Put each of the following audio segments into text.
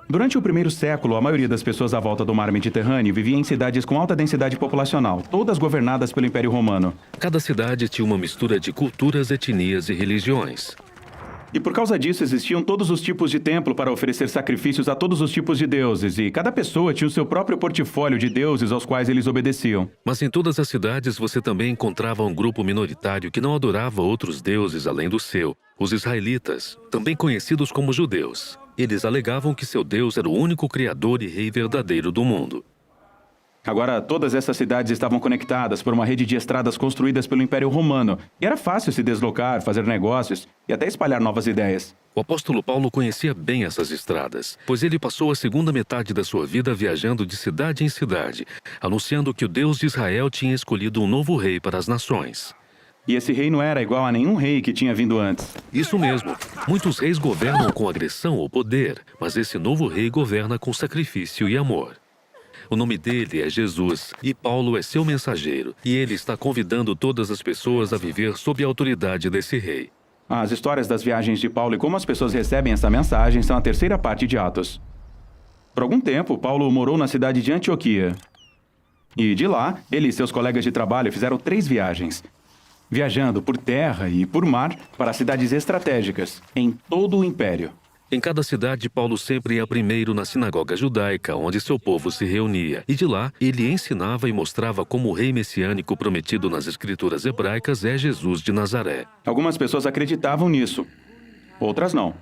Durante o primeiro século, a maioria das pessoas à volta do mar Mediterrâneo vivia em cidades com alta densidade populacional, todas governadas pelo Império Romano. Cada cidade tinha uma mistura de culturas, etnias e religiões. E por causa disso existiam todos os tipos de templo para oferecer sacrifícios a todos os tipos de deuses, e cada pessoa tinha o seu próprio portfólio de deuses aos quais eles obedeciam. Mas em todas as cidades você também encontrava um grupo minoritário que não adorava outros deuses além do seu, os israelitas, também conhecidos como judeus. Eles alegavam que seu Deus era o único criador e rei verdadeiro do mundo. Agora, todas essas cidades estavam conectadas por uma rede de estradas construídas pelo Império Romano, e era fácil se deslocar, fazer negócios e até espalhar novas ideias. O apóstolo Paulo conhecia bem essas estradas, pois ele passou a segunda metade da sua vida viajando de cidade em cidade, anunciando que o Deus de Israel tinha escolhido um novo rei para as nações. E esse rei não era igual a nenhum rei que tinha vindo antes. Isso mesmo. Muitos reis governam com agressão ou poder, mas esse novo rei governa com sacrifício e amor. O nome dele é Jesus, e Paulo é seu mensageiro, e ele está convidando todas as pessoas a viver sob a autoridade desse rei. As histórias das viagens de Paulo e como as pessoas recebem essa mensagem são a terceira parte de Atos. Por algum tempo, Paulo morou na cidade de Antioquia. E de lá, ele e seus colegas de trabalho fizeram 3 viagens, viajando por terra e por mar para cidades estratégicas em todo o Império. Em cada cidade, Paulo sempre ia primeiro na sinagoga judaica, onde seu povo se reunia. E de lá, ele ensinava e mostrava como o rei messiânico prometido nas escrituras hebraicas é Jesus de Nazaré. Algumas pessoas acreditavam nisso, outras não.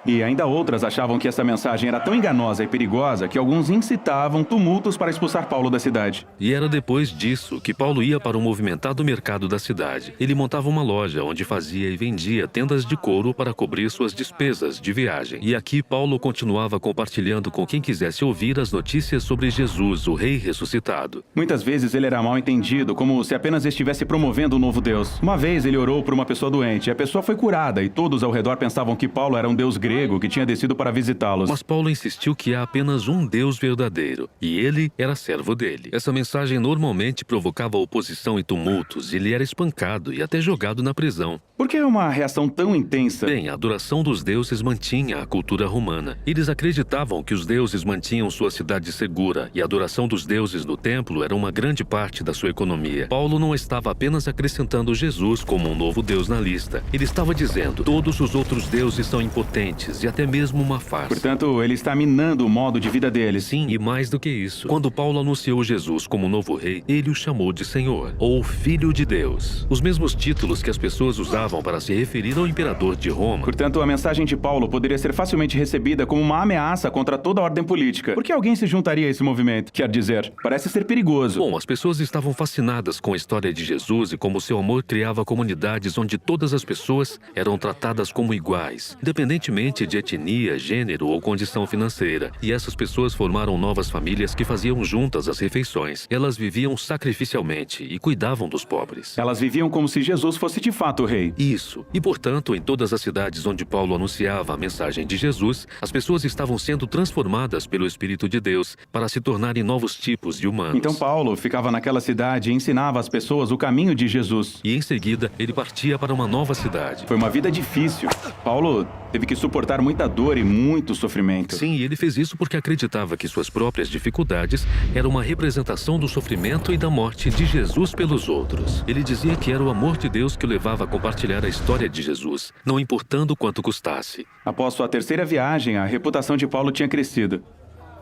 E ainda outras achavam que essa mensagem era tão enganosa e perigosa que alguns incitavam tumultos para expulsar Paulo da cidade. E era depois disso que Paulo ia para o movimentado mercado da cidade. Ele montava uma loja onde fazia e vendia tendas de couro para cobrir suas despesas de viagem. E aqui Paulo continuava compartilhando com quem quisesse ouvir as notícias sobre Jesus, o rei ressuscitado. Muitas vezes ele era mal entendido, como se apenas estivesse promovendo um novo Deus. Uma vez ele orou por uma pessoa doente, e a pessoa foi curada, e todos ao redor pensavam que Paulo era um deus grego que tinha descido para visitá-los. Mas Paulo insistiu que há apenas um Deus verdadeiro, e ele era servo dele. Essa mensagem normalmente provocava oposição e tumultos, e ele era espancado e até jogado na prisão. Por que uma reação tão intensa? Bem, a adoração dos deuses mantinha a cultura romana. Eles acreditavam que os deuses mantinham sua cidade segura, e a adoração dos deuses no templo era uma grande parte da sua economia. Paulo não estava apenas acrescentando Jesus como um novo Deus na lista. Ele estava dizendo, todos os outros deuses são impotentes e até mesmo uma farsa. Portanto, ele está minando o modo de vida deles. Sim, e mais do que isso. Quando Paulo anunciou Jesus como novo rei, ele o chamou de Senhor, ou Filho de Deus. Os mesmos títulos que as pessoas usavam para se referir ao imperador de Roma. Portanto, a mensagem de Paulo poderia ser facilmente recebida como uma ameaça contra toda a ordem política. Por que alguém se juntaria a esse movimento? Quer dizer, parece ser perigoso. Bom, as pessoas estavam fascinadas com a história de Jesus e como seu amor criava comunidades onde todas as pessoas eram tratadas como iguais, independentemente de etnia, gênero ou condição financeira. E essas pessoas formaram novas famílias que faziam juntas as refeições. Elas viviam sacrificialmente e cuidavam dos pobres. Elas viviam como se Jesus fosse de fato o rei. Isso. E, portanto, em todas as cidades onde Paulo anunciava a mensagem de Jesus, as pessoas estavam sendo transformadas pelo Espírito de Deus para se tornarem novos tipos de humanos. Então Paulo ficava naquela cidade e ensinava às pessoas o caminho de Jesus. E em seguida, ele partia para uma nova cidade. Foi uma vida difícil. Paulo teve que suportar muita dor e muito sofrimento. Sim, e ele fez isso porque acreditava que suas próprias dificuldades eram uma representação do sofrimento e da morte de Jesus pelos outros. Ele dizia que era o amor de Deus que o levava a compartilhar a história de Jesus, não importando quanto custasse. Após sua terceira viagem, a reputação de Paulo tinha crescido.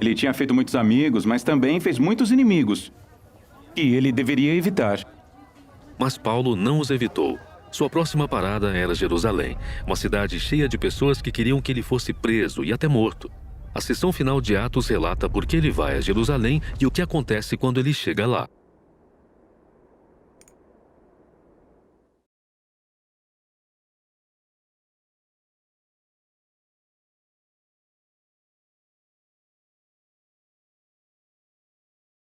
Ele tinha feito muitos amigos, mas também fez muitos inimigos, que ele deveria evitar. Mas Paulo não os evitou. Sua próxima parada era Jerusalém, uma cidade cheia de pessoas que queriam que ele fosse preso e até morto. A seção final de Atos relata por que ele vai a Jerusalém e o que acontece quando ele chega lá.